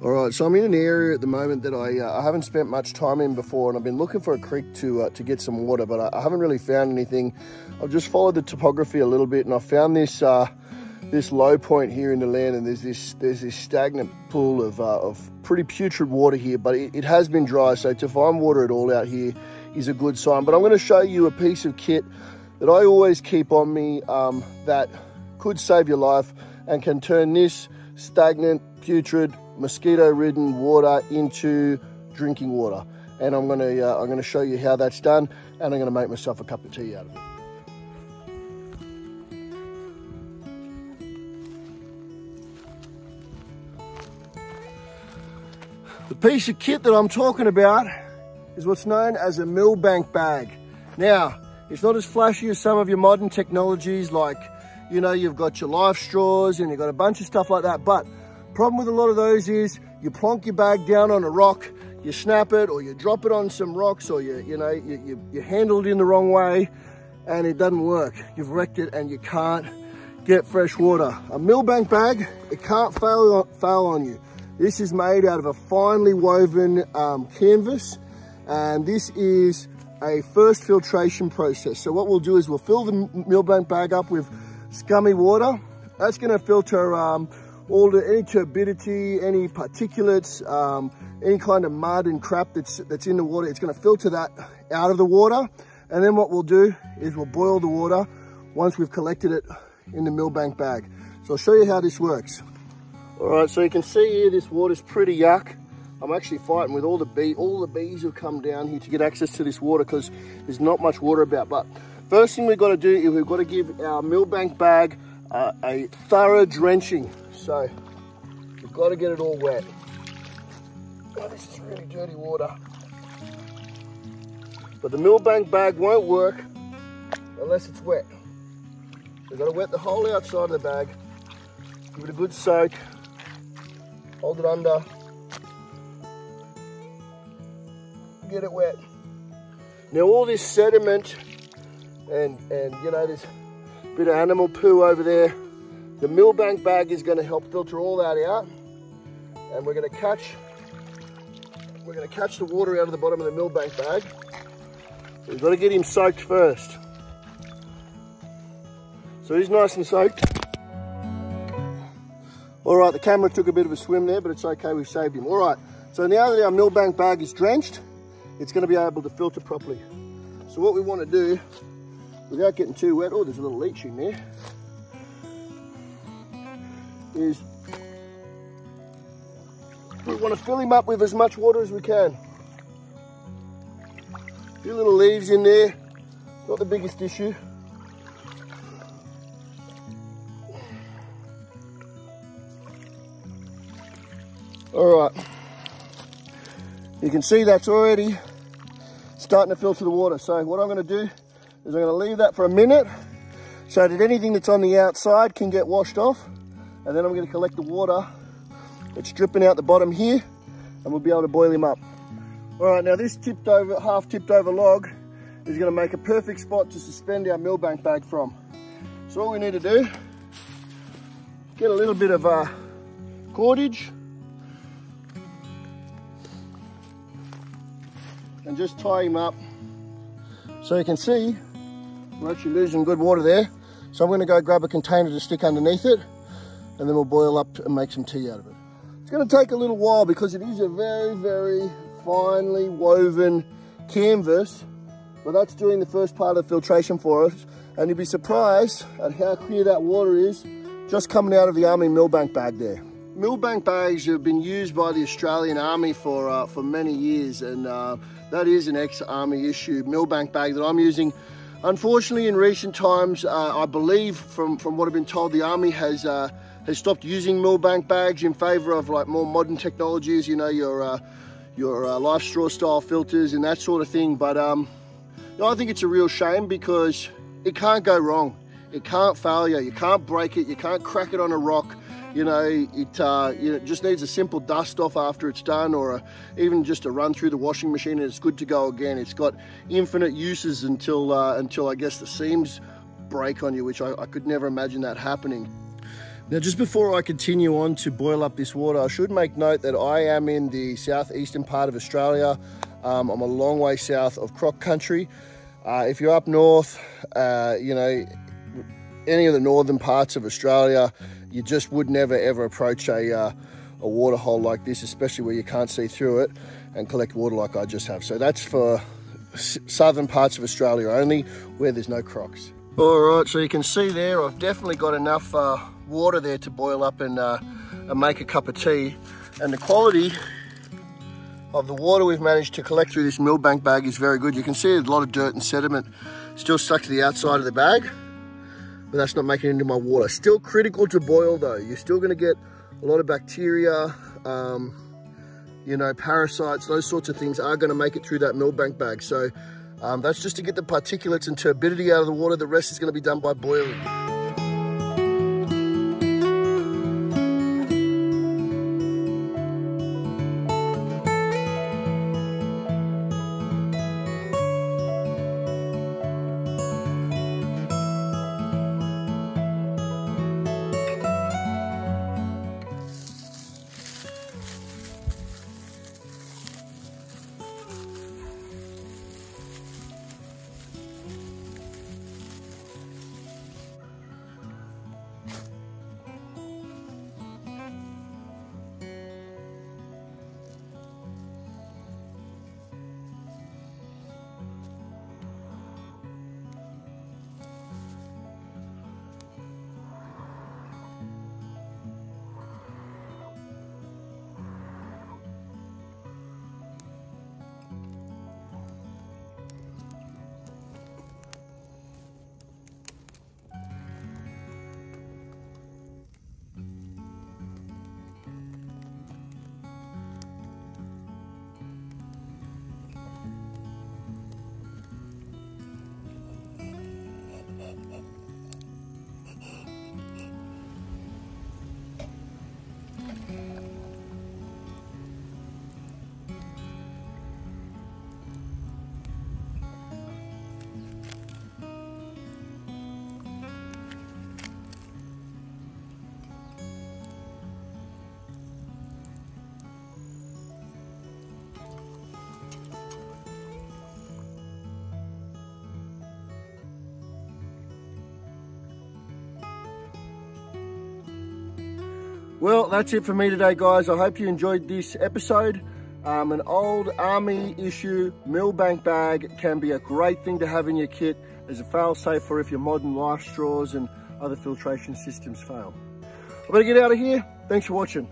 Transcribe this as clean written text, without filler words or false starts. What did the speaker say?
All right, so I'm in an area at the moment that I haven't spent much time in before, and I've been looking for a creek to get some water, but I haven't really found anything. I've just followed the topography a little bit, and I found this this low point here in the land, and there's this stagnant pool of pretty putrid water here, but it has been dry, so to find water at all out here is a good sign. But I'm going to show you a piece of kit that I always keep on me that could save your life and can turn this stagnant, putrid, mosquito-ridden water into drinking water. And I'm gonna show you how that's done, and I'm gonna make myself a cup of tea out of it. The piece of kit that I'm talking about is what's known as a Millbank bag. Now, it's not as flashy as some of your modern technologies, like, you know, you've got your life straws and you've got a bunch of stuff like that, but problem with a lot of those is you plonk your bag down on a rock, you snap it, or you drop it on some rocks, or you handle it in the wrong way and it doesn't work. You've wrecked it and you can't get fresh water. A Millbank bag, it can't fail on you. This is made out of a finely woven canvas, and this is a first filtration process. So what we'll do is we'll fill the Millbank bag up with scummy water. That's going to filter any turbidity, any particulates, any kind of mud and crap that's in the water. It's going to filter that out of the water, and then what we'll do is we'll boil the water once we've collected it in the Millbank bag. So I'll show you how this works. All right, so you can see here this water's pretty yuck. I'm actually fighting with all the bees have come down here to get access to this water because there's not much water about. But first thing we've got to do is we've got to give our Millbank bag a thorough drenching. So we've got to get it all wet. Oh, this is really dirty water. But the Millbank bag won't work unless it's wet. We've got to wet the whole outside of the bag, give it a good soak, hold it under, get it wet. Now all this sediment and you know, this bit of animal poo over there, the Millbank bag is going to help filter all that out, and we're going to catch the water out of the bottom of the Millbank bag. So we've got to get him soaked first. So he's nice and soaked. All right, the camera took a bit of a swim there, but it's okay, we've saved him. All right, so now that our Millbank bag is drenched, it's going to be able to filter properly. So what we want to do, without getting too wet, oh, there's a little leech in there, is we want to fill him up with as much water as we can. A few little leaves in there, not the biggest issue. All right, you can see that's already starting to filter the water. So what I'm going to do is I'm going to leave that for a minute so that anything that's on the outside can get washed off, and then I'm going to collect the water that's dripping out the bottom here, and we'll be able to boil him up. All right, now this half tipped over log is going to make a perfect spot to suspend our Millbank bag from. So all we need to do, get a little bit of cordage and just tie him up. So you can see we're actually losing good water there. So I'm going to go grab a container to stick underneath it, and then we'll boil up and make some tea out of it. It's going to take a little while because it is a very, very finely woven canvas, but that's doing the first part of the filtration for us. And you'll be surprised at how clear that water is just coming out of the Army Millbank bag there. Millbank bags have been used by the Australian Army for many years, and that is an ex-Army issue Millbank bag that I'm using. Unfortunately, in recent times, I believe from what I've been told, the Army has stopped using Millbank bags in favour of like more modern technologies, you know, your life straw style filters and that sort of thing. But you know, I think it's a real shame because it can't go wrong. It can't fail you. You can't break it. You can't crack it on a rock. You know, it just needs a simple dust off after it's done, or even just a run through the washing machine, and it's good to go again. It's got infinite uses until I guess the seams break on you, which I could never imagine that happening. Now, just before I continue on to boil up this water, I should make note that I am in the southeastern part of Australia. I'm a long way south of Croc country. If you're up north, you know, any of the northern parts of Australia, you just would never ever approach a water hole like this, especially where you can't see through it, and collect water like I just have. So that's for southern parts of Australia only, where there's no crocs. All right, so you can see there, I've definitely got enough water there to boil up and make a cup of tea. And the quality of the water we've managed to collect through this Millbank bag is very good. You can see there's a lot of dirt and sediment still stuck to the outside of the bag, but that's not making it into my water. Still critical to boil though. You're still gonna get a lot of bacteria, you know, parasites, those sorts of things are gonna make it through that Millbank bag. So that's just to get the particulates and turbidity out of the water. The rest is gonna be done by boiling. Well, that's it for me today, guys. I hope you enjoyed this episode. An old army issue Millbank bag can be a great thing to have in your kit as a fail-safe for if your modern life straws and other filtration systems fail. I better get out of here. Thanks for watching.